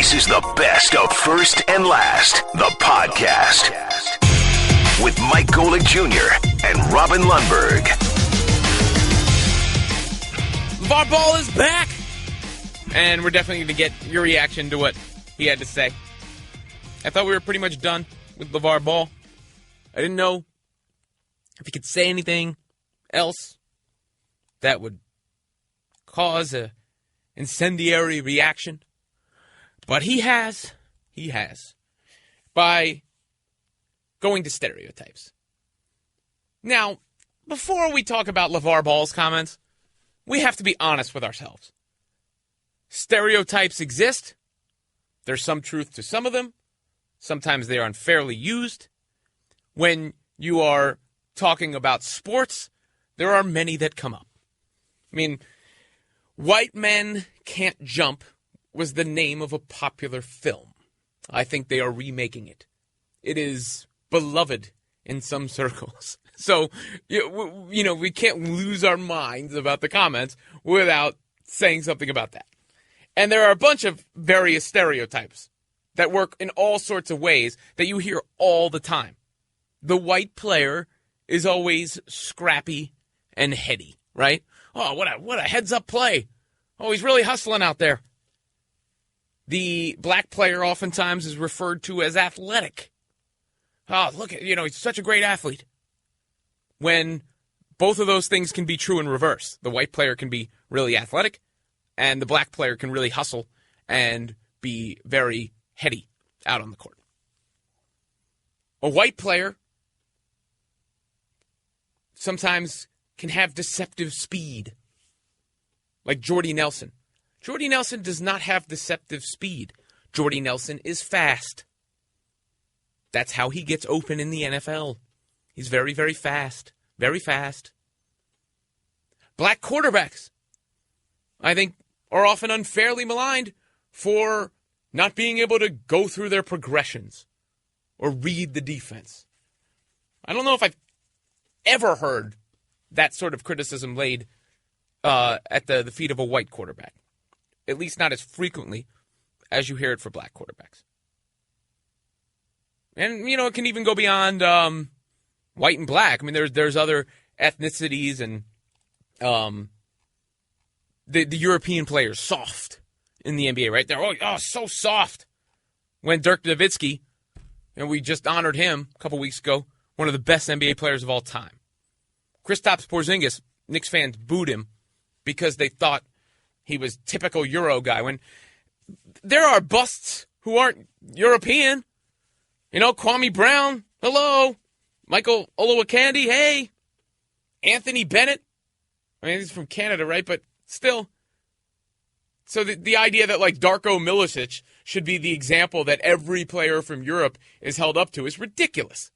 This is the best of First and Last, the podcast, with Mike Golic Jr. and Robin Lundberg. LaVar Ball is back, and we're definitely going to get your reaction to what he had to say. I thought we were pretty much done with LaVar Ball. I didn't know if he could say anything else that would cause a incendiary reaction. But he has, by going to stereotypes. Now, before we talk about LaVar Ball's comments, we have to be honest with ourselves. Stereotypes exist. There's some truth to some of them. Sometimes they are unfairly used. When you are talking about sports, there are many that come up. I mean, White Men Can't Jump was the name of a popular film. I think they are remaking it. It is beloved in some circles. So, we can't lose our minds about the comments without saying something about that. And there are a bunch of various stereotypes that work in all sorts of ways that you hear all the time. The white player is always scrappy and heady, right? Oh, what a heads-up play. Oh, he's really hustling out there. The black player oftentimes is referred to as athletic. Oh, look, he's such a great athlete. When both of those things can be true in reverse. The white player can be really athletic, and the black player can really hustle and be very heady out on the court. A white player sometimes can have deceptive speed, like Jordy Nelson. Jordy Nelson does not have deceptive speed. Jordy Nelson is fast. That's how he gets open in the NFL. He's very, very fast. Very fast. Black quarterbacks, I think, are often unfairly maligned for not being able to go through their progressions or read the defense. I don't know if I've ever heard that sort of criticism laid at the feet of a white quarterback. At least not as frequently as you hear it for black quarterbacks. And, it can even go beyond white and black. I mean, there's other ethnicities and the European players, soft in the NBA, right? They're so soft. When Dirk Nowitzki, and we just honored him a couple weeks ago, one of the best NBA players of all time. Kristaps Porzingis, Knicks fans booed him because they thought he was typical Euro guy. When there are busts who aren't European. Kwame Brown, hello. Michael Olowokandi, hey. Anthony Bennett. I mean, he's from Canada, right? But still. So the idea that, Darko Milicic should be the example that every player from Europe is held up to is ridiculous.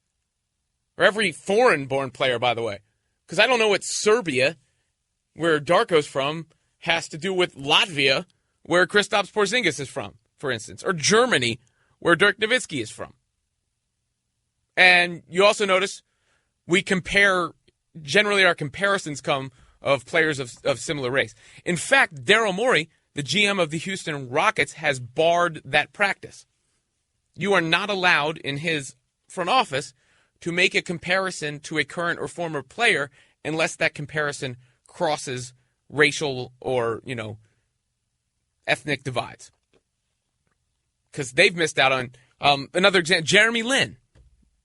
Or every foreign-born player, by the way. Because I don't know what Serbia, where Darko's from, has to do with Latvia, where Kristaps Porzingis is from, for instance. Or Germany, where Dirk Nowitzki is from. And you also notice we compare, generally our comparisons come of players of similar race. In fact, Daryl Morey, the GM of the Houston Rockets, has barred that practice. You are not allowed in his front office to make a comparison to a current or former player unless that comparison crosses racial or, ethnic divides. Because they've missed out on another example, Jeremy Lin.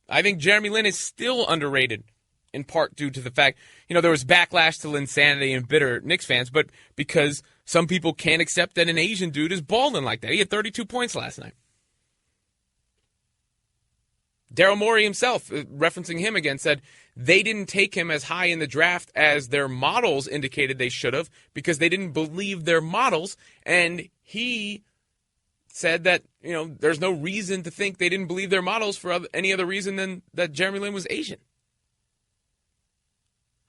I think Jeremy Lin is still underrated, in part due to the fact, there was backlash to Linsanity and bitter Knicks fans, but because some people can't accept that an Asian dude is balling like that. He had 32 points last night. Daryl Morey himself, referencing him again, said they didn't take him as high in the draft as their models indicated they should have because they didn't believe their models, and he said that, there's no reason to think they didn't believe their models for any other reason than that Jeremy Lin was Asian.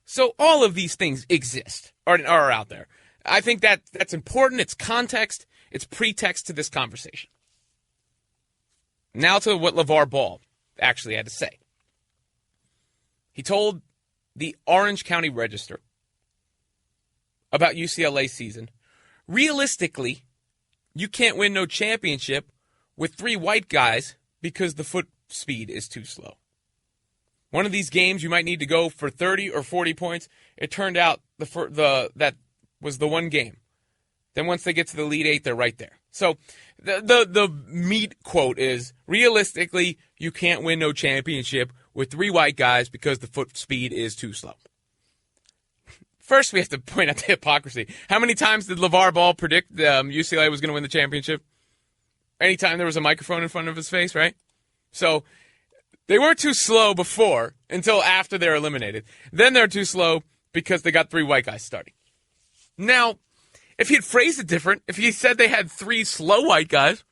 So all of these things exist, are out there. I think that's important. It's context. It's pretext to this conversation. Now to what LaVar Ball actually had to say. He told the Orange County Register about UCLA's season. Realistically, you can't win no championship with 3 white guys because the foot speed is too slow. One of these games you might need to go for 30 or 40 points. It turned out that was the one game. Then once they get to the Elite Eight, they're right there. So the meat quote is, realistically, you can't win no championship with 3 white guys because the foot speed is too slow. First, we have to point out the hypocrisy. How many times did LaVar Ball predict UCLA was going to win the championship? Anytime there was a microphone in front of his face, right? So they weren't too slow before until after they're eliminated. Then they're too slow because they got 3 white guys starting. Now, if he had phrased it different, if he said they had 3 slow white guys,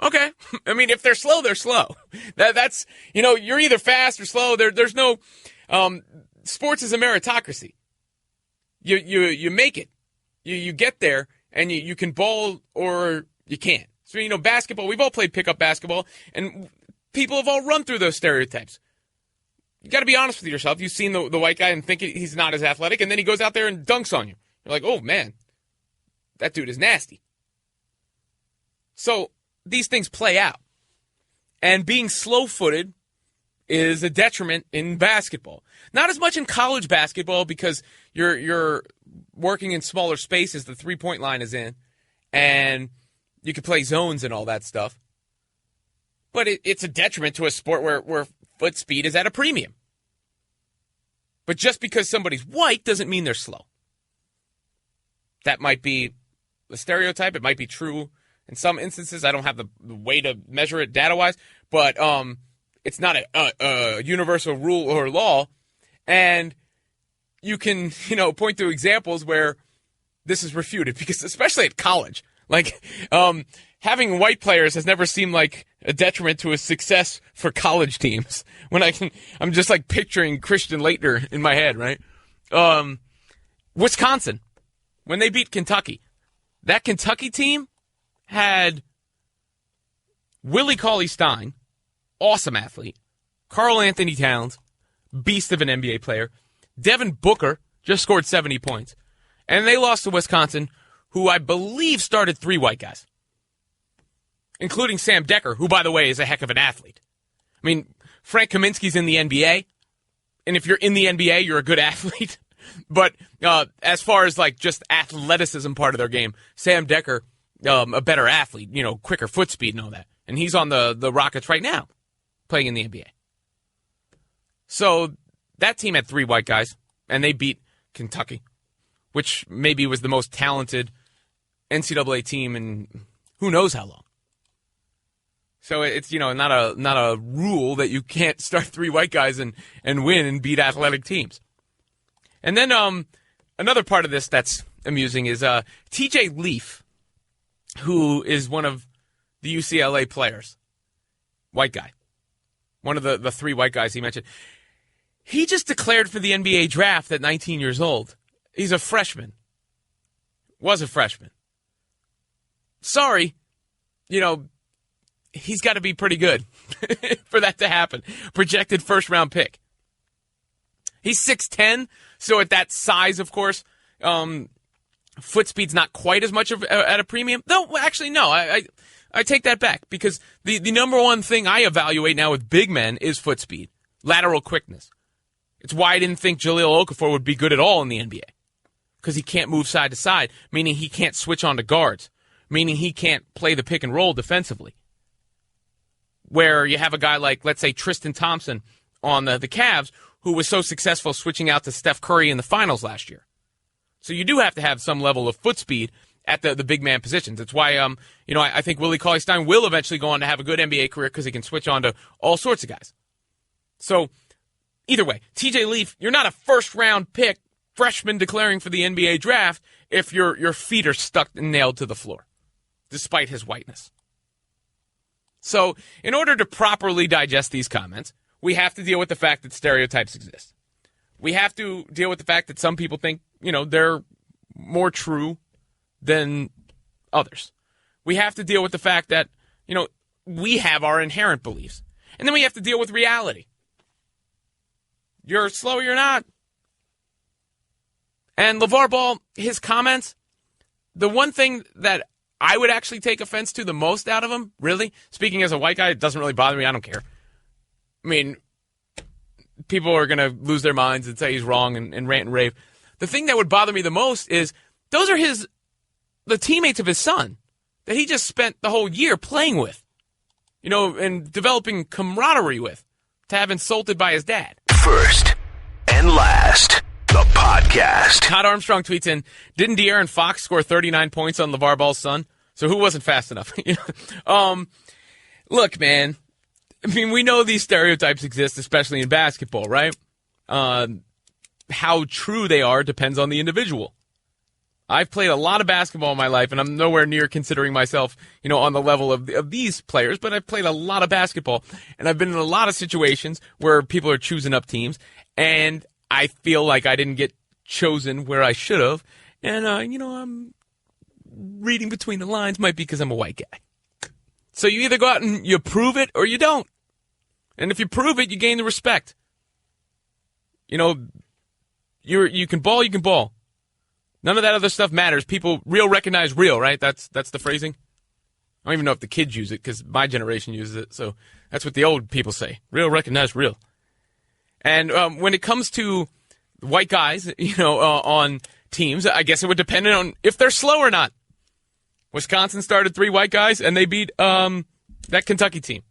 okay. I mean, if they're slow, they're slow. That's, you're either fast or slow. There's no, sports is a meritocracy. You make it. You get there, and you can ball or you can't. So, basketball, we've all played pickup basketball, and people have all run through those stereotypes. You got to be honest with yourself. You've seen the white guy and think he's not as athletic, and then he goes out there and dunks on you. You're like, oh, man, that dude is nasty. So these things play out. And being slow-footed is a detriment in basketball. Not as much in college basketball because you're working in smaller spaces. The three-point line is in, and you can play zones and all that stuff. But it's a detriment to a sport where foot speed is at a premium. But just because somebody's white doesn't mean they're slow. That might be a stereotype. It might be true in some instances. I don't have the way to measure it data-wise, but it's not a universal rule or law. And you can, point to examples where this is refuted, because especially at college, having white players has never seemed like a detriment to a success for college teams. When I'm just picturing Christian Laettner in my head, right? Wisconsin, when they beat Kentucky, that Kentucky team had Willie Cauley-Stein, awesome athlete, Karl Anthony Towns, beast of an NBA player, Devin Booker just scored 70 points, and they lost to Wisconsin, who I believe started 3 white guys, including Sam Decker, who, by the way, is a heck of an athlete. I mean, Frank Kaminsky's in the NBA, and if you're in the NBA, you're a good athlete. But as far as just athleticism part of their game, Sam Decker, a better athlete, quicker foot speed and all that. And he's on the Rockets right now, playing in the NBA. So that team had 3 white guys, and they beat Kentucky, which maybe was the most talented NCAA team in who knows how long. So it's, not a rule that you can't start 3 white guys and win and beat athletic teams. And then another part of this that's amusing is T.J. Leaf, who is one of the UCLA players, white guy, one of the 3 white guys he mentioned. He just declared for the NBA draft at 19 years old. He's a freshman. Was a freshman. Sorry, he's got to be pretty good for that to happen. Projected first-round pick. He's 6'10", so at that size, of course, foot speed's not quite as much at a premium. No, actually, no. I take that back, because the number one thing I evaluate now with big men is foot speed, lateral quickness. It's why I didn't think Jahlil Okafor would be good at all in the NBA, because he can't move side to side, meaning he can't switch on to guards, meaning he can't play the pick and roll defensively. Where you have a guy like, let's say, Tristan Thompson on the Cavs, who was so successful switching out to Steph Curry in the finals last year. So you do have to have some level of foot speed at the big man positions. It's why, I think Willie Cauley-Stein will eventually go on to have a good NBA career, because he can switch on to all sorts of guys. So either way, TJ Leaf, you're not a first-round pick, freshman declaring for the NBA draft if your feet are stuck and nailed to the floor, despite his whiteness. So in order to properly digest these comments, we have to deal with the fact that stereotypes exist. We have to deal with the fact that some people think, they're more true than others. We have to deal with the fact that, we have our inherent beliefs. And then we have to deal with reality. You're slow or you're not. And LaVar Ball, his comments, the one thing that I would actually take offense to the most out of him, really. Speaking as a white guy, it doesn't really bother me. I don't care. I mean, people are going to lose their minds and say he's wrong and rant and rave. The thing that would bother me the most is those are the teammates of his son that he just spent the whole year playing with, and developing camaraderie with, to have insulted by his dad. First and Last, the podcast. Todd Armstrong tweets in, didn't De'Aaron Fox score 39 points on LaVar Ball's son? So who wasn't fast enough? Look, man, I mean, we know these stereotypes exist, especially in basketball, right? How true they are depends on the individual. I've played a lot of basketball in my life, and I'm nowhere near considering myself, on the level of these players, but I've played a lot of basketball, and I've been in a lot of situations where people are choosing up teams, and I feel like I didn't get chosen where I should have, and, I'm reading between the lines, might be because I'm a white guy. So you either go out and you prove it or you don't. And if you prove it, you gain the respect. You can ball, you can ball. None of that other stuff matters. Real recognize real, right? That's the phrasing. I don't even know if the kids use it because my generation uses it. So that's what the old people say. Real recognize real. And when it comes to white guys, on teams, I guess it would depend on if they're slow or not. Wisconsin started 3 white guys, and they beat that Kentucky team.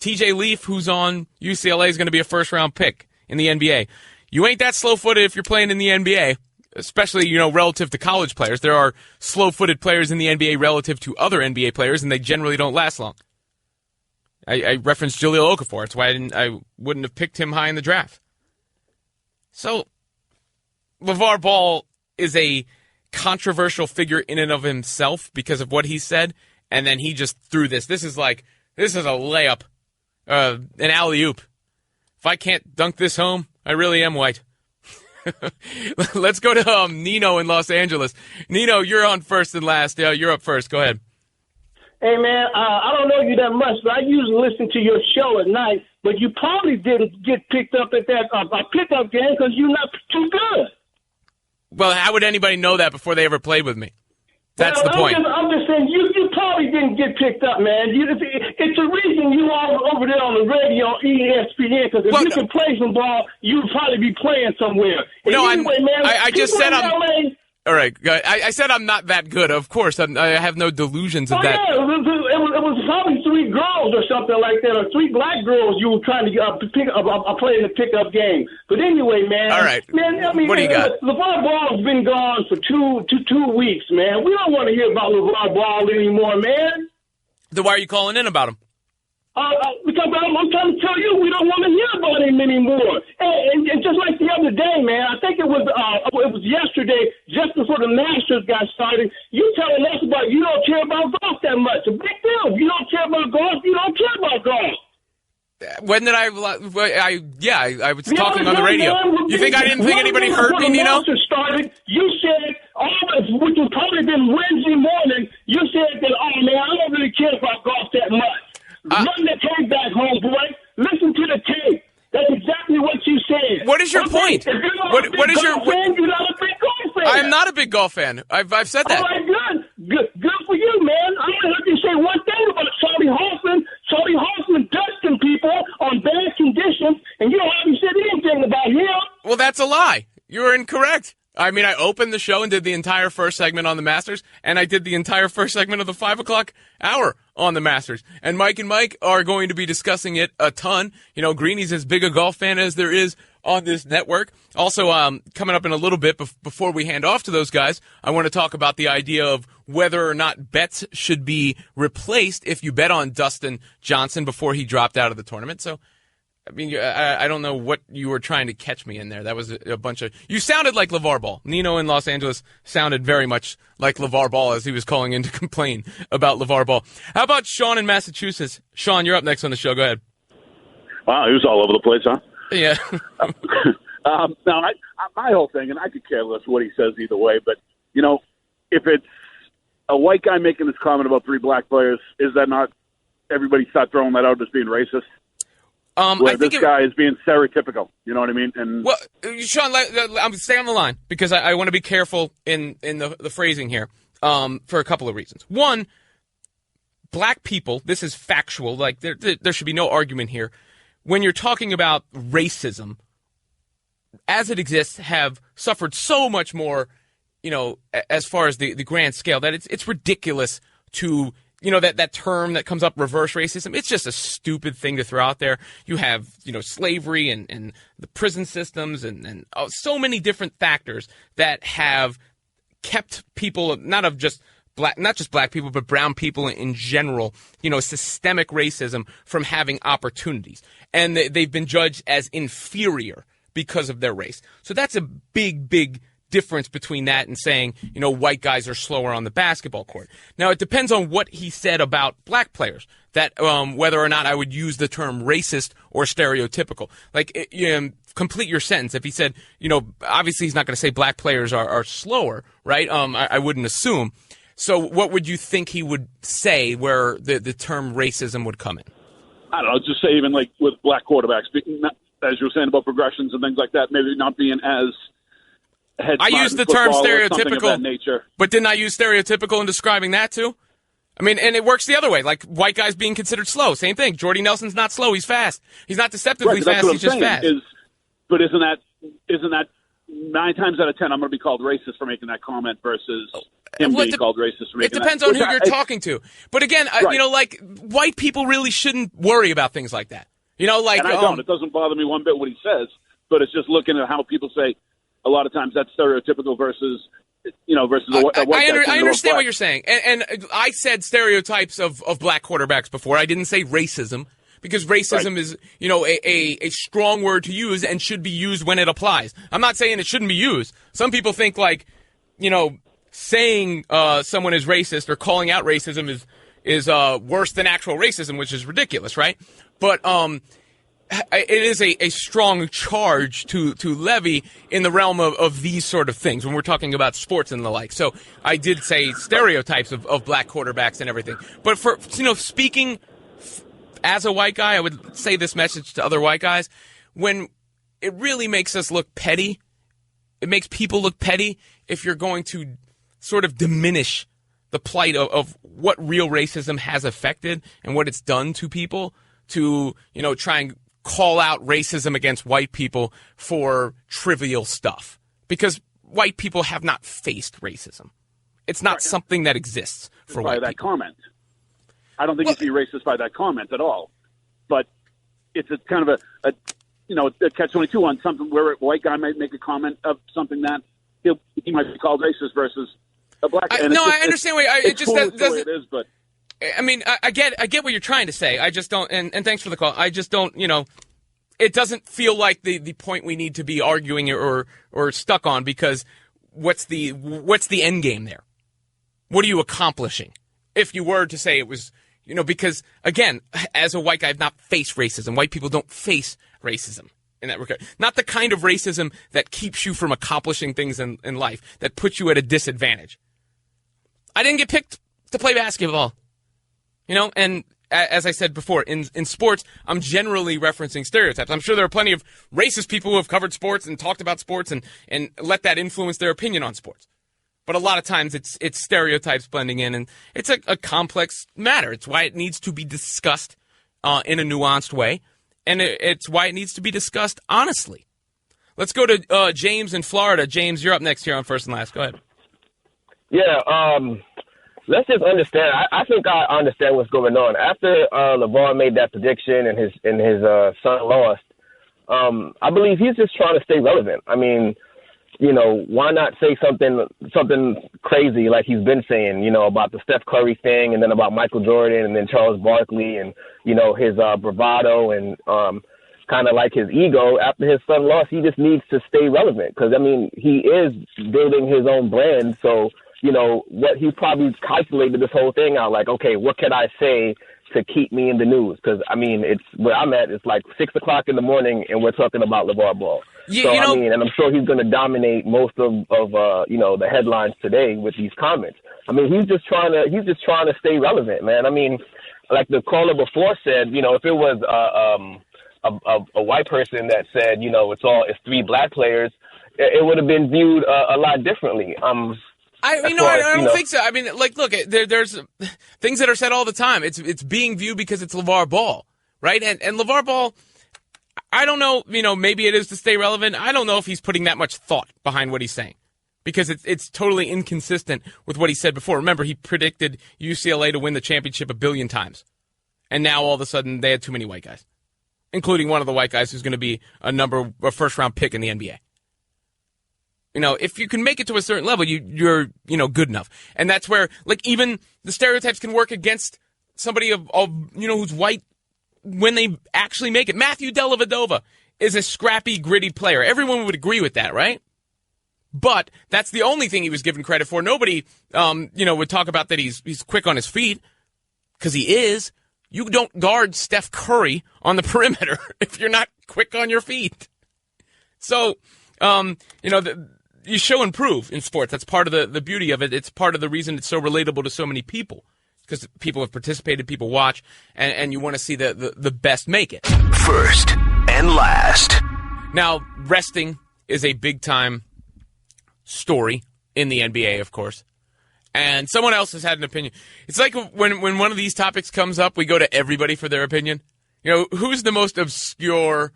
TJ Leaf, who's on UCLA, is going to be a first-round pick in the NBA. You ain't that slow-footed if you're playing in the NBA, especially, relative to college players. There are slow-footed players in the NBA relative to other NBA players, and they generally don't last long. I referenced Jahlil Okafor. That's why I wouldn't have picked him high in the draft. So, LaVar Ball is a controversial figure in and of himself because of what he said, and then he just threw this. This is a layup, an alley-oop. If I can't dunk this home, I really am white. Let's go to Nino in Los Angeles. Nino, you're on first and last. Yeah, you're up first. Go ahead. Hey, man, I don't know you that much, but I usually listen to your show at night, but you probably didn't get picked up at that pickup game because you're not too good. Well, how would anybody know that before they ever played with me? That's the point. I'm just saying, you probably didn't get picked up, man. It's the reason you are over there on the radio, ESPN, because if you can play some ball, you'd probably be playing somewhere. No, anyway, man, I just said I'm... LA, all right, I said I'm not that good. Of course, I have no delusions of that. Yeah, it was probably 3 girls or something like that, or 3 black girls you were trying to play in the pickup game. But anyway, man. All right. Man, I mean, what do you got? LaVar Ball's been gone for two weeks, man. We don't want to hear about LaVar Ball anymore, man. Then why are you calling in about him? Because I'm trying to tell you, we don't want to hear about him anymore. And just like the other day, man, I think it was yesterday, just before the Masters got started, you telling us about you don't care about golf that much. A big deal. You don't care about golf, you don't care about golf. When did I was talking on the radio. You think I didn't think anybody heard me, Nino? When the Masters started, you said, which was probably been Wednesday morning, you said that, oh, man, I don't really care about golf that much. Run the tape back, homeboy. Listen to the tape. That's exactly what you said. What is your point? What is your? You're not a big golf fan. I'm not a big golf fan. I've said that. All right, good for you, man. I only heard you say one thing about Charlie Hoffman. Charlie Hoffman dusting people on bad conditions, and you haven't said anything about him. Well, that's a lie. You're incorrect. I mean, I opened the show and did the entire first segment on the Masters, and I did the entire first segment of the 5 o'clock hour on the Masters. And Mike are going to be discussing it a ton. Greeny's as big a golf fan as there is on this network. Also, coming up in a little bit before we hand off to those guys, I want to talk about the idea of whether or not bets should be replaced if you bet on Dustin Johnson before he dropped out of the tournament. So, I mean, I don't know what you were trying to catch me in there. That was a bunch of... You sounded like LaVar Ball. Nino in Los Angeles sounded very much like LaVar Ball as he was calling in to complain about LaVar Ball. How about Sean in Massachusetts? Sean, you're up next on the show. Go ahead. Wow, he was all over the place, huh? Yeah. Now, my whole thing, and I could care less what he says either way, but, if it's a white guy making this comment about 3 black players, is that not everybody start throwing that out as being racist? Where this guy is being stereotypical, you know what I mean? And Sean, I'm stay on the line because I want to be careful in the phrasing here. for a couple of reasons. One, black people, this is factual, like there should be no argument here. When you're talking about racism, as it exists, have suffered so much more, as far as the grand scale, that it's ridiculous to, that term that comes up, reverse racism. It's just a stupid thing to throw out there. You have, slavery and the prison systems and so many different factors that have kept people, not just black people, but brown people in general, systemic racism from having opportunities. And they've been judged as inferior because of their race. So that's a big, big difference between that and saying, white guys are slower on the basketball court. Now, it depends on what he said about black players, that whether or not I would use the term racist or stereotypical. Like, complete your sentence. If he said, obviously he's not going to say black players are slower, right? I wouldn't assume. So what would you think he would say where the term racism would come in? I don't know, just say even like with black quarterbacks, as you were saying about progressions and things like that, maybe not being as head I used the term stereotypical, nature. But didn't I use stereotypical in describing that too? I mean, and it works the other way, like white guys being considered slow. Same thing. Jordy Nelson's not slow, he's fast. He's not deceptively fast, he's just fast. But isn't that 9 times out of 10 I'm going to be called racist for making that comment versus him being called racist for making that? It depends on who you're talking to. But again, like white people really shouldn't worry about things like that. And I don't. It doesn't bother me one bit what he says, but it's just looking at how people say a lot of times that's stereotypical versus a white guy. I understand what you're saying. And I said stereotypes of black quarterbacks before. I didn't say racism. Because racism is, a strong word to use and should be used when it applies. I'm not saying it shouldn't be used. Some people think saying someone is racist or calling out racism is worse than actual racism, which is ridiculous, right? But it is a strong charge to levy in the realm of these sort of things when we're talking about sports and the like. So I did say stereotypes of black quarterbacks and everything. But for speaking as a white guy, I would say this message to other white guys. When it really makes us look petty, it makes people look petty if you're going to sort of diminish the plight of what real racism has affected and what it's done to people to, try and call out racism against white people for trivial stuff. Because white people have not faced racism. It's not something that exists for white people. That comment. I don't think he'd be racist by that comment at all, but it's a kind of a catch-22 on something where a white guy might make a comment of something that he might be called racist versus a black guy. I understand what it just doesn't. It is, but I mean, I get what you're trying to say. I just don't. And thanks for the call. I just don't. It doesn't feel like the point we need to be arguing or stuck on, because what's the end game there? What are you accomplishing? If you were to say it was. Because, again, as a white guy, I've not faced racism. White people don't face racism in that regard. Not the kind of racism that keeps you from accomplishing things in life, that puts you at a disadvantage. I didn't get picked to play basketball. And as I said before, in sports, I'm generally referencing stereotypes. I'm sure there are plenty of racist people who have covered sports and talked about sports and let that influence their opinion on sports. But a lot of times it's stereotypes blending in, and it's a complex matter. It's why it needs to be discussed in a nuanced way, and it's why it needs to be discussed honestly. Let's go to James in Florida. James, you're up next here on First and Last. Go ahead. Yeah, let's just understand. I think I understand what's going on. After LaVar made that prediction and his son lost, I believe he's just trying to stay relevant. I mean, why not say something crazy like he's been saying, about the Steph Curry thing, and then about Michael Jordan, and then Charles Barkley, and, his bravado and kind of like his ego. After his son lost, he just needs to stay relevant because, he is building his own brand. So, what he probably calculated this whole thing out, like, okay, what can I say to keep me in the news? Because, it's where I'm at. It's like 6 o'clock in the morning, and we're talking about LaVar Ball. Yeah, and I'm sure he's going to dominate most of the headlines today with these comments. He's just trying to stay relevant, man. Like the caller before said, if it was a white person that said, it's 3 black players, it would have been viewed a lot differently. I don't think so. I mean, like, look, there's things that are said all the time. It's being viewed because it's LaVar Ball, right? And LaVar Ball, I don't know, maybe it is to stay relevant. I don't know if he's putting that much thought behind what he's saying because it's totally inconsistent with what he said before. Remember, he predicted UCLA to win the championship 1 billion times. And now all of a sudden they had too many white guys, including one of the white guys who's going to be a first-round pick in the NBA. If you can make it to a certain level, you're good enough. And that's where, like, even the stereotypes can work against somebody of who's white when they actually make it. Matthew Dellavedova is a scrappy, gritty player. Everyone would agree with that, right? But that's the only thing he was given credit for. Nobody, would talk about that he's quick on his feet, because he is. You don't guard Steph Curry on the perimeter if you're not quick on your feet. So, you show and prove in sports. That's part of the beauty of it. It's part of the reason it's so relatable to so many people, because people have participated, people watch, and you want to see the best make it. First and last. Now, resting is a big-time story in the NBA, of course. And someone else has had an opinion. It's like when one of these topics comes up, we go to everybody for their opinion. Who's the most obscure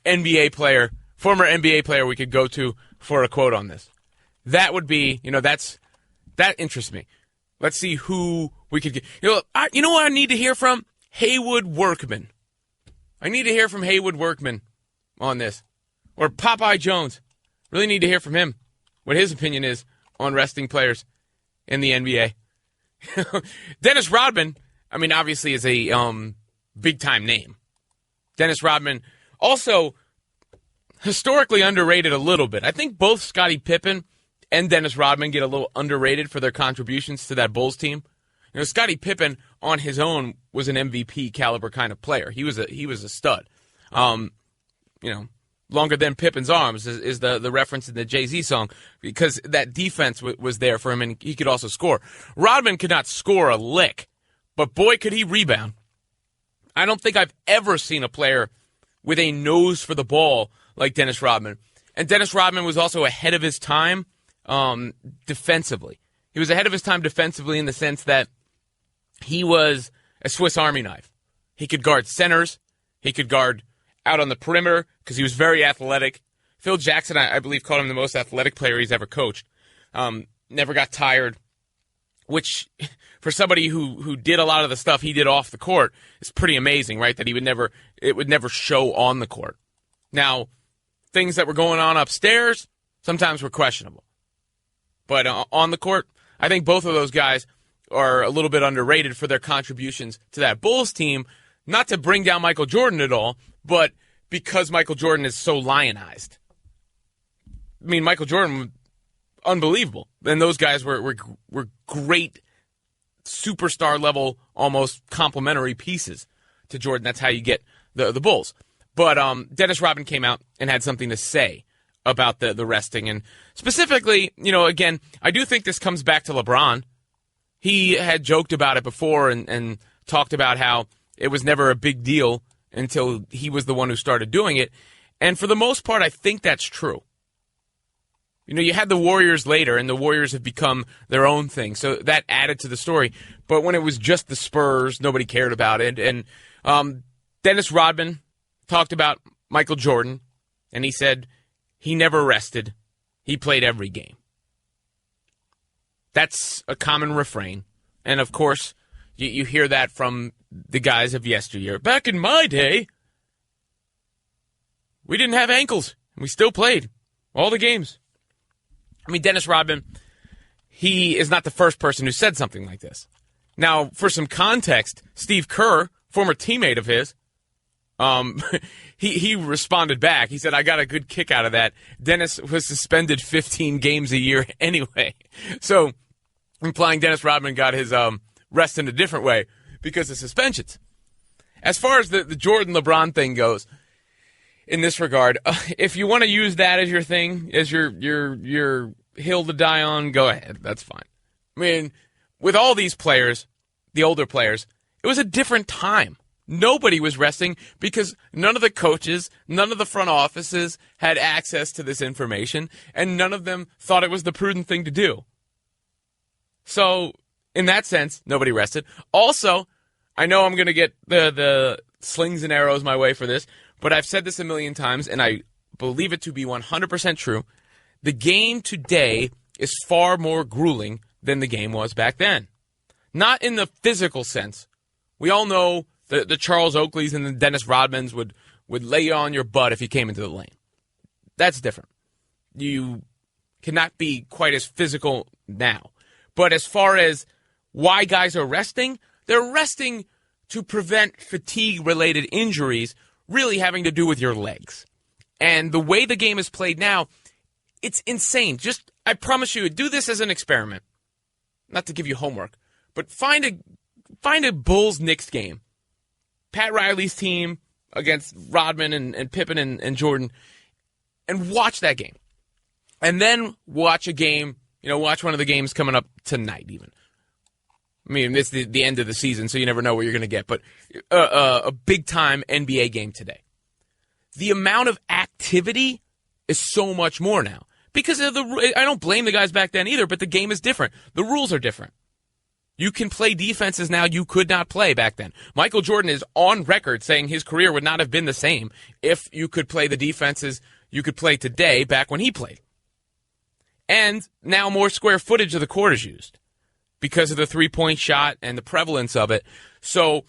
NBA player, former NBA player we could go to for a quote on this? That would be, that interests me. Let's see who we could get. What I need to hear from? Haywood Workman. I need to hear from Haywood Workman on this. Or Popeye Jones. Really need to hear from him what his opinion is on resting players in the NBA. Dennis Rodman, obviously is a big-time name. Dennis Rodman, also historically underrated a little bit. I think both Scottie Pippen and Dennis Rodman get a little underrated for their contributions to that Bulls team. Scottie Pippen on his own was an MVP caliber kind of player. He was a stud. Longer than Pippen's arms is the reference in the Jay-Z song, because that defense was there for him, and he could also score. Rodman could not score a lick, but boy, could he rebound. I don't think I've ever seen a player with a nose for the ball like Dennis Rodman. And Dennis Rodman was also ahead of his time defensively. He was ahead of his time defensively in the sense that he was a Swiss Army knife. He could guard centers. He could guard out on the perimeter because he was very athletic. Phil Jackson, I believe, called him the most athletic player he's ever coached. Never got tired, which for somebody who did a lot of the stuff he did off the court is pretty amazing, right? That it would never show on the court. Now, things that were going on upstairs sometimes were questionable. But on the court, I think both of those guys are a little bit underrated for their contributions to that Bulls team. Not to bring down Michael Jordan at all, but because Michael Jordan is so lionized. Michael Jordan, unbelievable. And those guys were great superstar level, almost complimentary pieces to Jordan. That's how you get the Bulls. But Dennis Rodman came out and had something to say about the resting. And specifically, again, I do think this comes back to LeBron. He had joked about it before and talked about how it was never a big deal until he was the one who started doing it. And for the most part, I think that's true. You had the Warriors later, and the Warriors have become their own thing. So that added to the story. But when it was just the Spurs, nobody cared about it. And Dennis Rodman talked about Michael Jordan, and he said he never rested. He played every game. That's a common refrain. And, of course, you hear that from the guys of yesteryear. Back in my day, we didn't have ankles. We still played all the games. Dennis Rodman, he is not the first person who said something like this. Now, for some context, Steve Kerr, former teammate of his, he responded back. He said, I got a good kick out of that. Dennis was suspended 15 games a year anyway. So, implying Dennis Rodman got his rest in a different way because of suspensions. As far as the Jordan-LeBron thing goes, in this regard, if you want to use that as your thing, as your hill to die on, go ahead. That's fine. With all these players, the older players, it was a different time. Nobody was resting because none of the coaches, none of the front offices had access to this information, and none of them thought it was the prudent thing to do. So, in that sense, nobody rested. Also, I know I'm going to get the slings and arrows my way for this, but I've said this a million times, and I believe it to be 100% true. The game today is far more grueling than the game was back then. Not in the physical sense. We all know the Charles Oakleys and the Dennis Rodmans would lay you on your butt if you came into the lane. That's different. You cannot be quite as physical now. But as far as why guys are resting, they're resting to prevent fatigue-related injuries really having to do with your legs. And the way the game is played now, it's insane. Just, I promise you, do this as an experiment. Not to give you homework, but find a Bulls-Knicks game. Pat Riley's team against Rodman and Pippen and Jordan, and watch that game. And then watch a game, watch one of the games coming up tonight even. I mean, it's the end of the season, so you never know what you're going to get. But a big-time NBA game today. The amount of activity is so much more now. Because I don't blame the guys back then either, but the game is different. The rules are different. You can play defenses now you could not play back then. Michael Jordan is on record saying his career would not have been the same if you could play the defenses you could play today back when he played. And now more square footage of the court is used because of the three-point shot and the prevalence of it. So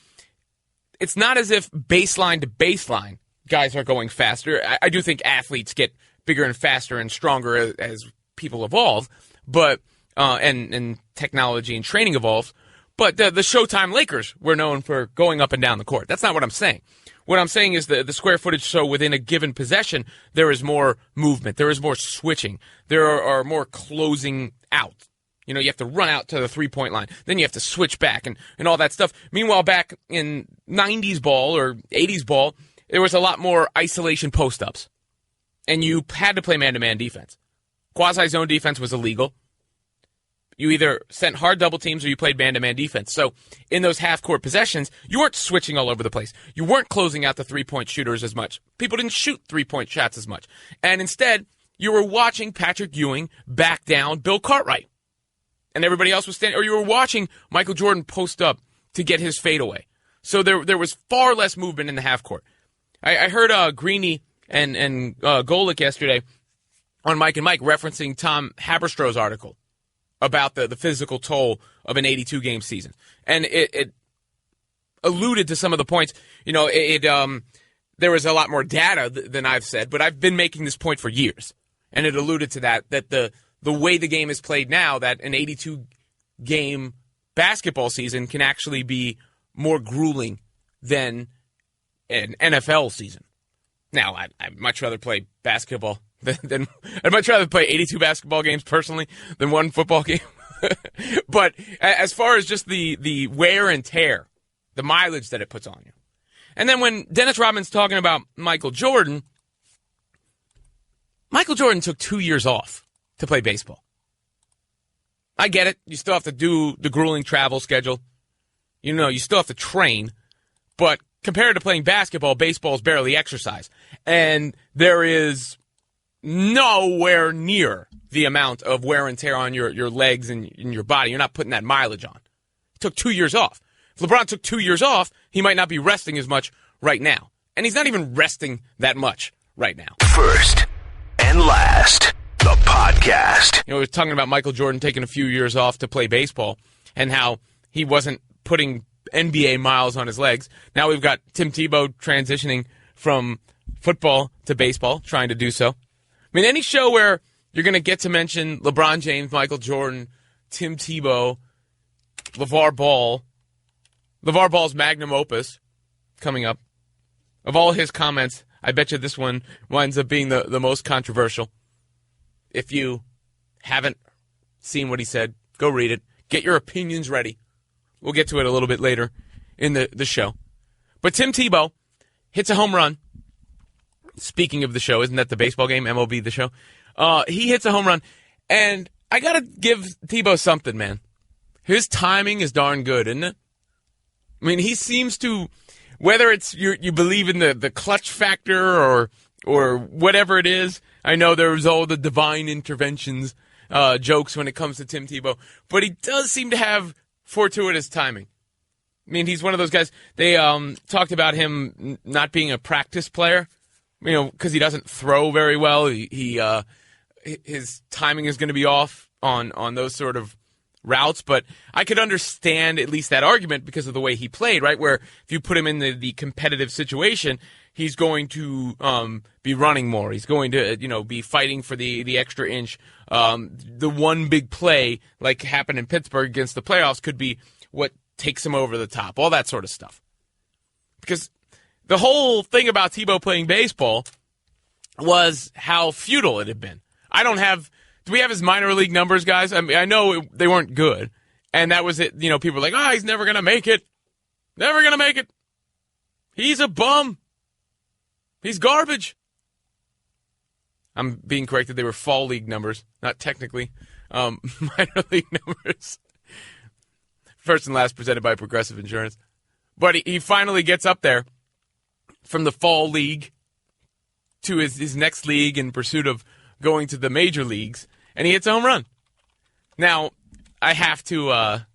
it's not as if baseline to baseline guys are going faster. I do think athletes get bigger and faster and stronger as people evolve, but and technology and training evolves. But the Showtime Lakers were known for going up and down the court. That's not what I'm saying. What I'm saying is the square footage, so within a given possession, there is more movement. There is more switching. There are more closing out. You have to run out to the three-point line. Then you have to switch back and all that stuff. Meanwhile, back in 90s ball or 80s ball, there was a lot more isolation post-ups. And you had to play man-to-man defense. Quasi-zone defense was illegal. You either sent hard double teams or you played man-to-man defense. So in those half-court possessions, you weren't switching all over the place. You weren't closing out the three-point shooters as much. People didn't shoot three-point shots as much. And instead, you were watching Patrick Ewing back down Bill Cartwright. And everybody else was standing, or you were watching Michael Jordan post up to get his fadeaway. So there was far less movement in the half-court. I heard Greeny and Golic yesterday on Mike and Mike referencing Tom Haberstroh's article about the physical toll of an 82-game season. And it alluded to some of the points. There was a lot more data than I've said, but I've been making this point for years. And it alluded to that the way the game is played now, that an 82-game basketball season can actually be more grueling than an NFL season. Now, I'd much rather play basketball than I'd much rather play 82 basketball games personally than one football game. But as far as just the wear and tear, the mileage that it puts on you. And then when Dennis Rodman's talking about Michael Jordan took 2 years off to play baseball. I get it. You still have to do the grueling travel schedule. You still have to train. But compared to playing basketball, baseball is barely exercise. And there is nowhere near the amount of wear and tear on your legs and in your body. You're not putting that mileage on. It took 2 years off. If LeBron took 2 years off, he might not be resting as much right now. And he's not even resting that much right now. First and last, the podcast. We're talking about Michael Jordan taking a few years off to play baseball and how he wasn't putting NBA miles on his legs. Now we've got Tim Tebow transitioning from football to baseball, trying to do so. I mean, any show where you're going to get to mention LeBron James, Michael Jordan, Tim Tebow, LaVar Ball, LaVar Ball's magnum opus coming up. Of all his comments, I bet you this one winds up being the most controversial. If you haven't seen what he said, go read it. Get your opinions ready. We'll get to it a little bit later in the show. But Tim Tebow hits a home run. Speaking of the show, isn't that the baseball game, MLB the show? He hits a home run, and I got to give Tebow something, man. His timing is darn good, isn't it? I mean, he seems to, whether it's you believe in the clutch factor or whatever it is, I know there's all the divine interventions jokes when it comes to Tim Tebow, but he does seem to have fortuitous timing. I mean, he's one of those guys. They talked about him not being a practice player, because he doesn't throw very well. His timing is going to be off on those sort of routes, but I could understand at least that argument because of the way he played, right? Where if you put him in the competitive situation, he's going to be running more. He's going to, be fighting for the extra inch. The one big play, like happened in Pittsburgh against the playoffs, could be what takes him over the top, all that sort of stuff. Because the whole thing about Tebow playing baseball was how futile it had been. Do we have his minor league numbers, guys? I mean, I know they weren't good, and that was it. People were like, he's never going to make it. Never going to make it. He's a bum. He's garbage. I'm being corrected. They were fall league numbers, not technically minor league numbers. First and last presented by Progressive Insurance. But he finally gets up there from the fall league to his next league in pursuit of going to the major leagues, and he hits a home run. Now, I have to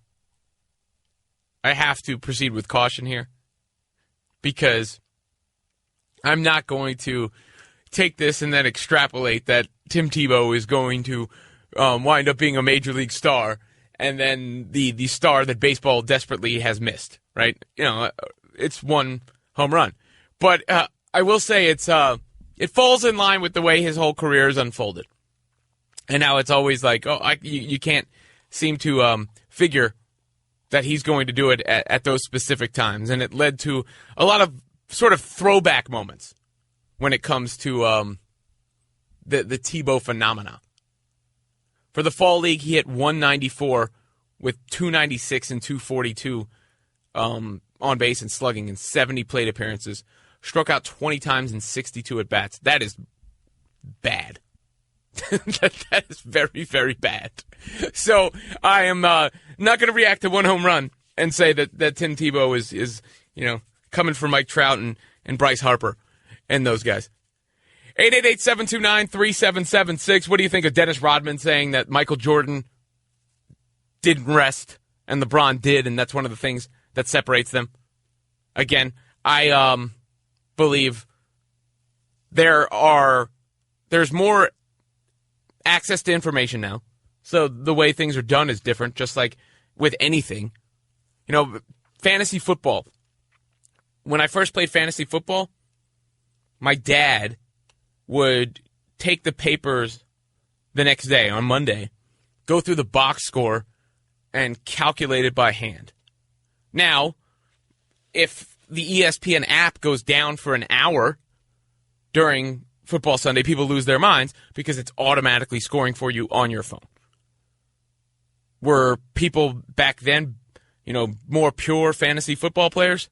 proceed with caution here because I'm not going to take this and then extrapolate that Tim Tebow is going to wind up being a major league star and then the star that baseball desperately has missed, right? It's one home run. But I will say it falls in line with the way his whole career has unfolded. And now it's always like, you can't seem to figure that he's going to do it at those specific times. And it led to a lot of sort of throwback moments when it comes to the Tebow phenomena. For the fall league, he hit 194 with 296 and 242 on base and slugging in 70 plate appearances. Struck out 20 times in 62 at-bats. That is bad. That is very, very bad. So I am not going to react to one home run and say that Tim Tebow is coming for Mike Trout and Bryce Harper and those guys. 888-729-3776. What do you think of Dennis Rodman saying that Michael Jordan didn't rest and LeBron did, and that's one of the things that separates them? Again, I believe there's more access to information now. So the way things are done is different, just like with anything. Fantasy football. When I first played fantasy football, my dad would take the papers the next day, on Monday, go through the box score, and calculate it by hand. Now, if the ESPN app goes down for an hour during Football Sunday, people lose their minds because it's automatically scoring for you on your phone. Were people back then, more pure fantasy football players?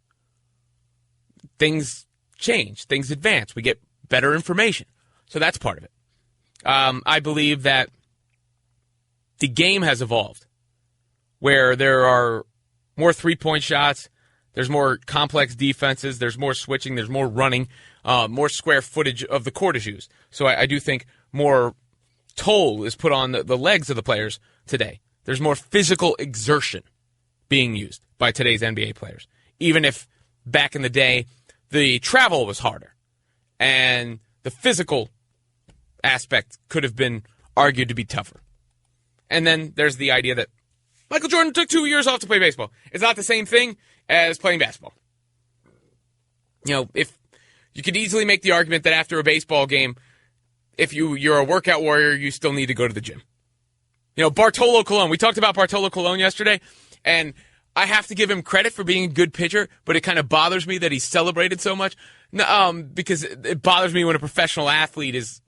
Things change. Things advance. We get better information. So that's part of it. I believe that the game has evolved where there are more three-point shots, there's more complex defenses, there's more switching, there's more running, more square footage of the court is used. So I do think more toll is put on the legs of the players today. There's more physical exertion being used by today's NBA players. Even if back in the day, the travel was harder and the physical aspect could have been argued to be tougher. And then there's the idea that Michael Jordan took 2 years off to play baseball. It's not the same thing as playing basketball. If you could easily make the argument that after a baseball game, if you're a workout warrior, you still need to go to the gym. Bartolo Colon. We talked about Bartolo Colon yesterday, and I have to give him credit for being a good pitcher, but it kind of bothers me that he's celebrated so much. Because it bothers me when a professional athlete is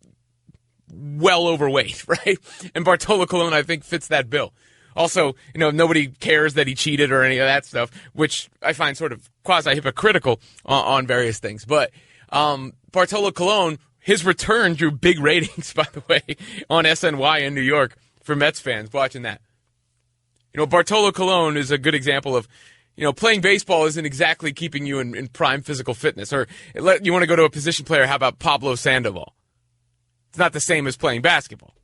well overweight, right? And Bartolo Colon, I think, fits that bill. Also, nobody cares that he cheated or any of that stuff, which I find sort of quasi-hypocritical on various things. But Bartolo Colon, his return drew big ratings, by the way, on SNY in New York for Mets fans watching that. Bartolo Colon is a good example of, playing baseball isn't exactly keeping you in prime physical fitness. Or you want to go to a position player, how about Pablo Sandoval? It's not the same as playing basketball.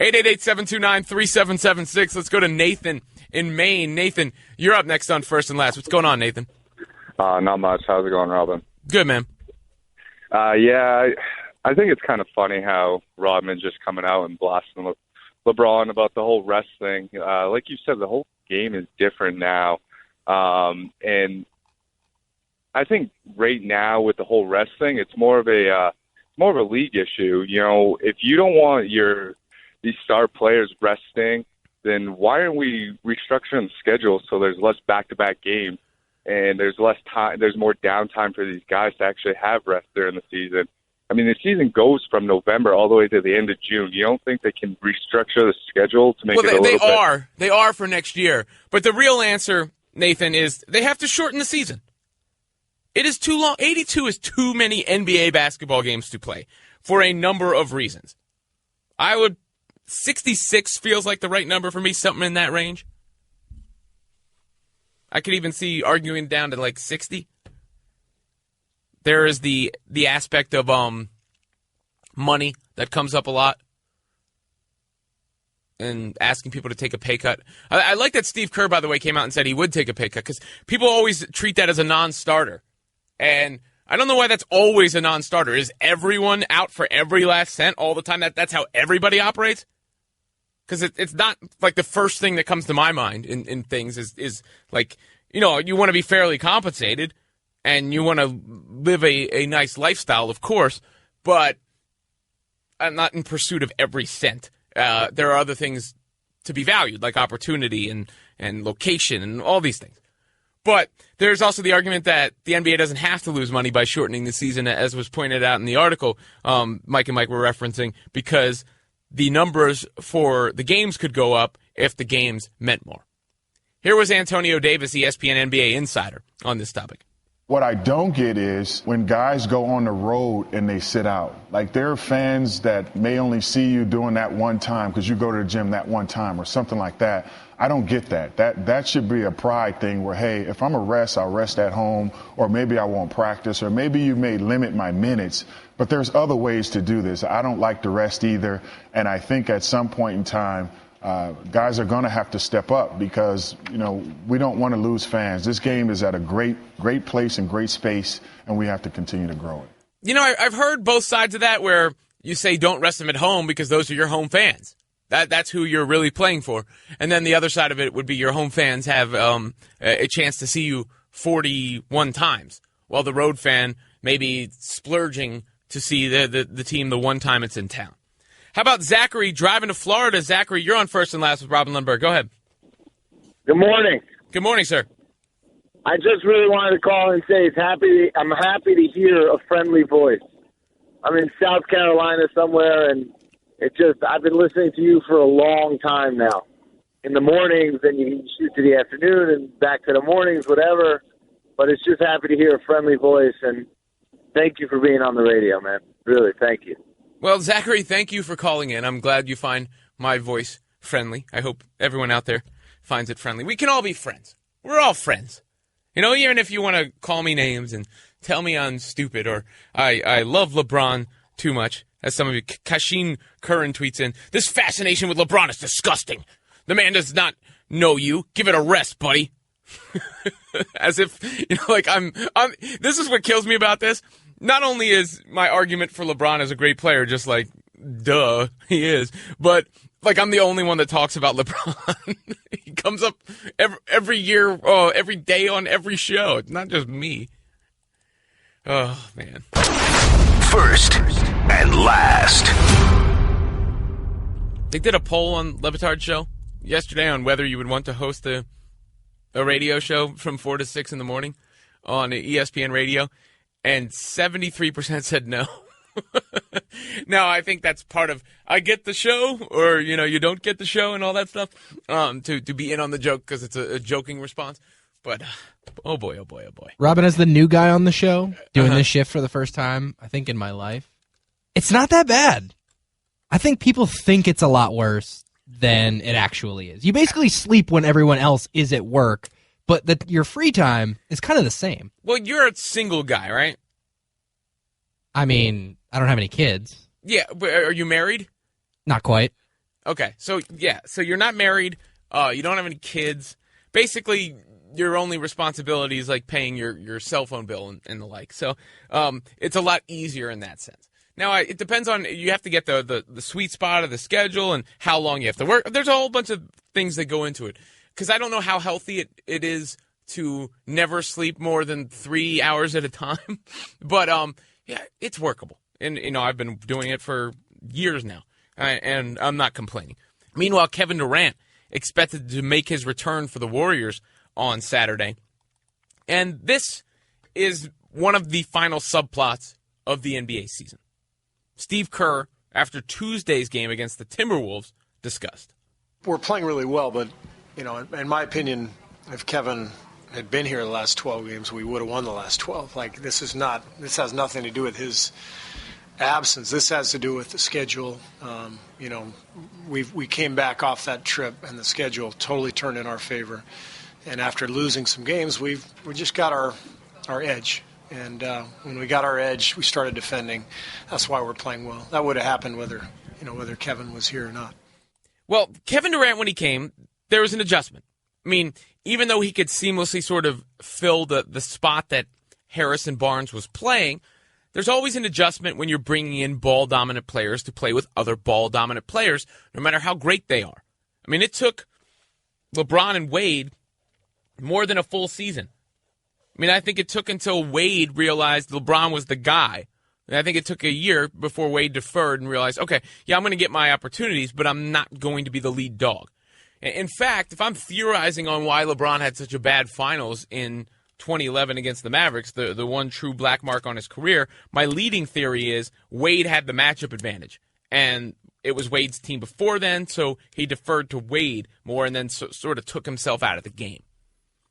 888-729-3776. Let's go to Nathan in Maine. Nathan, you're up next on First and Last. What's going on, Nathan? Not much. How's it going, Robin? Good, man. I think it's kind of funny how Rodman's just coming out and blasting LeBron about the whole rest thing. Like you said, the whole game is different now. And I think right now with the whole rest thing, it's more of a league issue. You know, if you don't want these star players resting, then why aren't we restructuring the schedule so there's less back-to-back games and there's less time, there's more downtime for these guys to actually have rest during the season? I mean, the season goes from November all the way to the end of June. You don't think they can restructure the schedule to make it a little bit? They are for next year. But the real answer, Nathan, is they have to shorten the season. It is too long. 82 is too many NBA basketball games to play for a number of reasons. 66 feels like the right number for me, something in that range. I could even see arguing down to like 60. There is the aspect of money that comes up a lot and asking people to take a pay cut. I like that Steve Kerr, by the way, came out and said he would take a pay cut because people always treat that as a non-starter. And I don't know why that's always a non-starter. Is everyone out for every last cent all the time? That's how everybody operates? Because it's not like the first thing that comes to my mind in things is like, you know, you want to be fairly compensated and you want to live a nice lifestyle, of course, but I'm not in pursuit of every cent. There are other things to be valued, like opportunity and location and all these things. But there's also the argument that the NBA doesn't have to lose money by shortening the season, as was pointed out in the article Mike and Mike were referencing, because the numbers for the games could go up if the games meant more. Here was Antonio Davis, ESPN NBA insider, on this topic. What I don't get is when guys go on the road and they sit out. Like, there are fans that may only see you doing that one time because you go to the gym that one time or something like that. I don't get that. That should be a pride thing where, hey, if I'm a rest, I'll rest at home, or maybe I won't practice, or maybe you may limit my minutes. But there's other ways to do this. I don't like to rest either, and I think at some point in time, guys are going to have to step up because, you know, we don't want to lose fans. This game is at a great place and great space, and we have to continue to grow it. You know, I've heard both sides of that where you say don't rest them at home because those are your home fans. That's who you're really playing for. And then the other side of it would be your home fans have a chance to see you 41 times, while the road fan may be splurging to see the team the one time it's in town. How about Zachary driving to Florida? Zachary, you're on First and Last with Robin Lundberg. Go ahead. Good morning. Good morning, sir. I just really wanted to call and say I'm happy to hear a friendly voice. I'm in South Carolina somewhere, and I've been listening to you for a long time now. In the mornings, then you shoot to the afternoon and back to the mornings, whatever. But it's just happy to hear a friendly voice, and thank you for being on the radio, man. Really, thank you. Well, Zachary, thank you for calling in. I'm glad you find my voice friendly. I hope everyone out there finds it friendly. We can all be friends. We're all friends. You know, even if you want to call me names and tell me I'm stupid or I love LeBron too much, as some of you, Kashin Curran tweets in, this fascination with LeBron is disgusting. The man does not know you. Give it a rest, buddy. As if, you know, like I'm this is what kills me about this. Not only is my argument for LeBron as a great player just like, duh, he is, but like I'm the only one that talks about LeBron. He comes up every year, every day on every show. It's not just me. Oh, man. First and Last. They did a poll on LeBatard's show yesterday on whether you would want to host a radio show from 4 to 6 in the morning on ESPN radio. And 73% said no. Now, I think that's part of, I get the show, or, you know, you don't get the show and all that stuff, to be in on the joke because it's a joking response. But, oh boy. Robin, as the new guy on the show, doing this shift for the first time, I think, in my life, it's not that bad. I think people think it's a lot worse than it actually is. You basically sleep when everyone else is at work, but your free time is kind of the same. Well, you're a single guy, right? I mean, I don't have any kids. Yeah, but are you married? Not quite. Okay, so you're not married. You don't have any kids. Basically, your only responsibility is like paying your cell phone bill and the like. So it's a lot easier in that sense. Now, it depends on, you have to get the sweet spot of the schedule and how long you have to work. There's a whole bunch of things that go into it. Because I don't know how healthy it is to never sleep more than 3 hours at a time. But, it's workable. And, I've been doing it for years now. And I'm not complaining. Meanwhile, Kevin Durant expected to make his return for the Warriors on Saturday. And this is one of the final subplots of the NBA season. Steve Kerr, after Tuesday's game against the Timberwolves, discussed. We're playing really well, but, in my opinion, if Kevin had been here the last 12 games, we would have won the last 12. This has nothing to do with his absence. This has to do with the schedule. We came back off that trip, and the schedule totally turned in our favor. And after losing some games, we just got our edge. And when we got our edge, we started defending. That's why we're playing well. That would have happened whether Kevin was here or not. Well, Kevin Durant, when he came, there was an adjustment. I mean, even though he could seamlessly sort of fill the spot that Harrison Barnes was playing, there's always an adjustment when you're bringing in ball-dominant players to play with other ball-dominant players, no matter how great they are. I mean, it took LeBron and Wade more than a full season. I mean, I think it took until Wade realized LeBron was the guy. And I think it took a year before Wade deferred and realized, okay, yeah, I'm going to get my opportunities, but I'm not going to be the lead dog. In fact, if I'm theorizing on why LeBron had such a bad finals in 2011 against the Mavericks, the one true black mark on his career, my leading theory is Wade had the matchup advantage. And it was Wade's team before then, so he deferred to Wade more and then sort of took himself out of the game.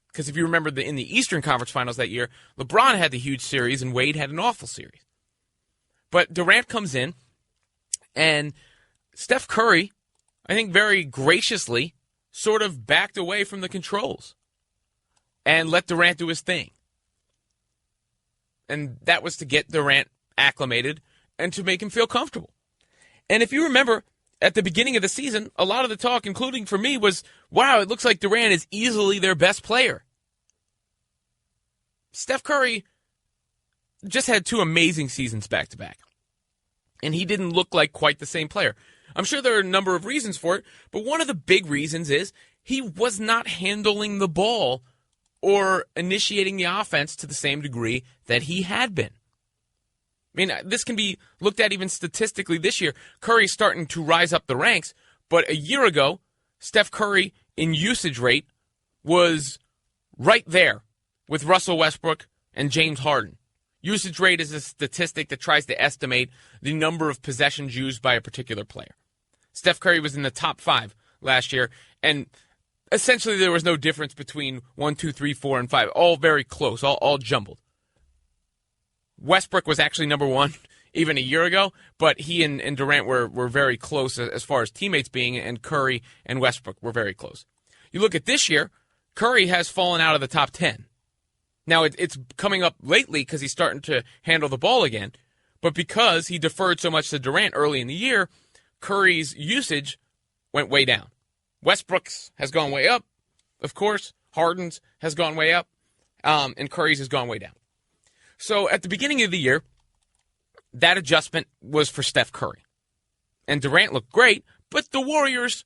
Because if you remember in the Eastern Conference Finals that year, LeBron had the huge series and Wade had an awful series. But Durant comes in, and Steph Curry, I think very graciously, sort of backed away from the controls and let Durant do his thing. And that was to get Durant acclimated and to make him feel comfortable. And if you remember, at the beginning of the season, a lot of the talk, including for me, was, wow, it looks like Durant is easily their best player. Steph Curry just had 2 amazing seasons back-to-back. And he didn't look like quite the same player. I'm sure there are a number of reasons for it, but one of the big reasons is he was not handling the ball or initiating the offense to the same degree that he had been. I mean, this can be looked at even statistically this year. Curry's starting to rise up the ranks, but a year ago, Steph Curry in usage rate was right there with Russell Westbrook and James Harden. Usage rate is a statistic that tries to estimate the number of possessions used by a particular player. Steph Curry was in the top 5 last year, and essentially there was no difference between 1, 2, 3, 4, and 5. All very close, all jumbled. Westbrook was actually number 1 even a year ago, but he and Durant were very close as far as teammates being, and Curry and Westbrook were very close. You look at this year, Curry has fallen out of the top 10. Now, it's coming up lately because he's starting to handle the ball again, but because he deferred so much to Durant early in the year, Curry's usage went way down. Westbrook's has gone way up, of course. Harden's has gone way up, and Curry's has gone way down. So at the beginning of the year, that adjustment was for Steph Curry. And Durant looked great, but the Warriors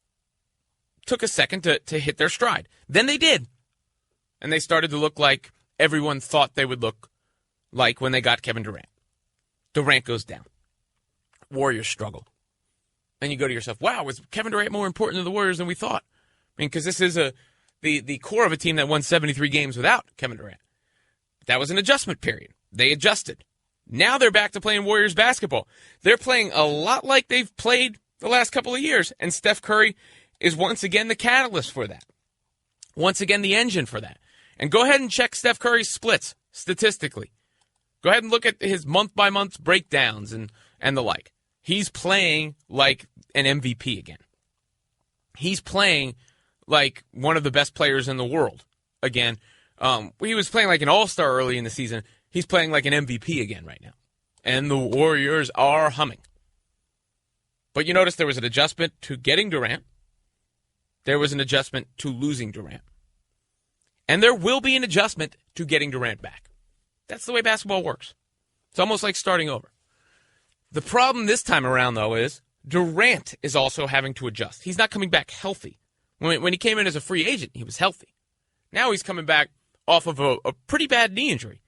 took a second to hit their stride. Then they did. And they started to look like everyone thought they would look like when they got Kevin Durant. Durant goes down. Warriors struggle. And you go to yourself, wow, was Kevin Durant more important to the Warriors than we thought? I mean, because this is the core of a team that won 73 games without Kevin Durant. That was an adjustment period. They adjusted. Now they're back to playing Warriors basketball. They're playing a lot like they've played the last couple of years, and Steph Curry is once again the catalyst for that. Once again, the engine for that. And go ahead and check Steph Curry's splits statistically. Go ahead and look at his month-by-month breakdowns and the like. He's playing like an MVP again. He's playing like one of the best players in the world again. He was playing like an all-star early in the season. He's playing like an MVP again right now. And the Warriors are humming. But you notice there was an adjustment to getting Durant. There was an adjustment to losing Durant. And there will be an adjustment to getting Durant back. That's the way basketball works. It's almost like starting over. The problem this time around, though, is Durant is also having to adjust. He's not coming back healthy. When he came in as a free agent, he was healthy. Now he's coming back off of a pretty bad knee injury.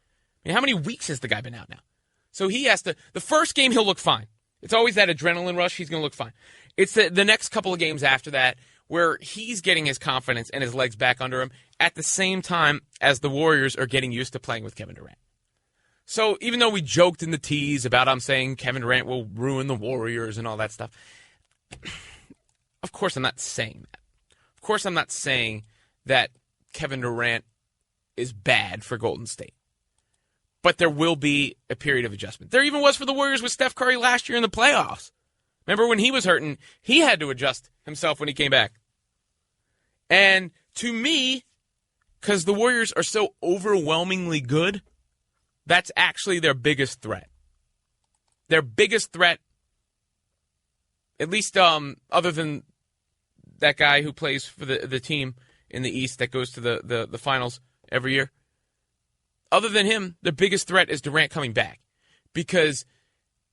I mean, how many weeks has the guy been out now? So he has to, the first game he'll look fine. It's always that adrenaline rush, he's going to look fine. It's the next couple of games after that where he's getting his confidence and his legs back under him at the same time as the Warriors are getting used to playing with Kevin Durant. So even though we joked in the tease about I'm saying Kevin Durant will ruin the Warriors and all that stuff, of course I'm not saying that. Of course I'm not saying that Kevin Durant is bad for Golden State. But there will be a period of adjustment. There even was for the Warriors with Steph Curry last year in the playoffs. Remember when he was hurting, he had to adjust himself when he came back. And to me, because the Warriors are so overwhelmingly good, that's actually their biggest threat. Their biggest threat, at least other than that guy who plays for the team in the East that goes to the finals every year. Other than him, the biggest threat is Durant coming back. Because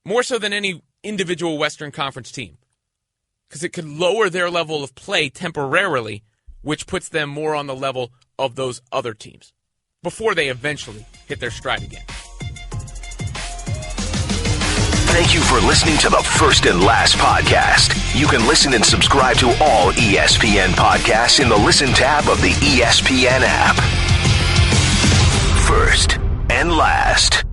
more so than any individual Western Conference team. Because it could lower their level of play temporarily, which puts them more on the level of those other teams before they eventually hit their stride again. Thank you for listening to the First and Last podcast. You can listen and subscribe to all ESPN podcasts in the Listen tab of the ESPN app. First and Last.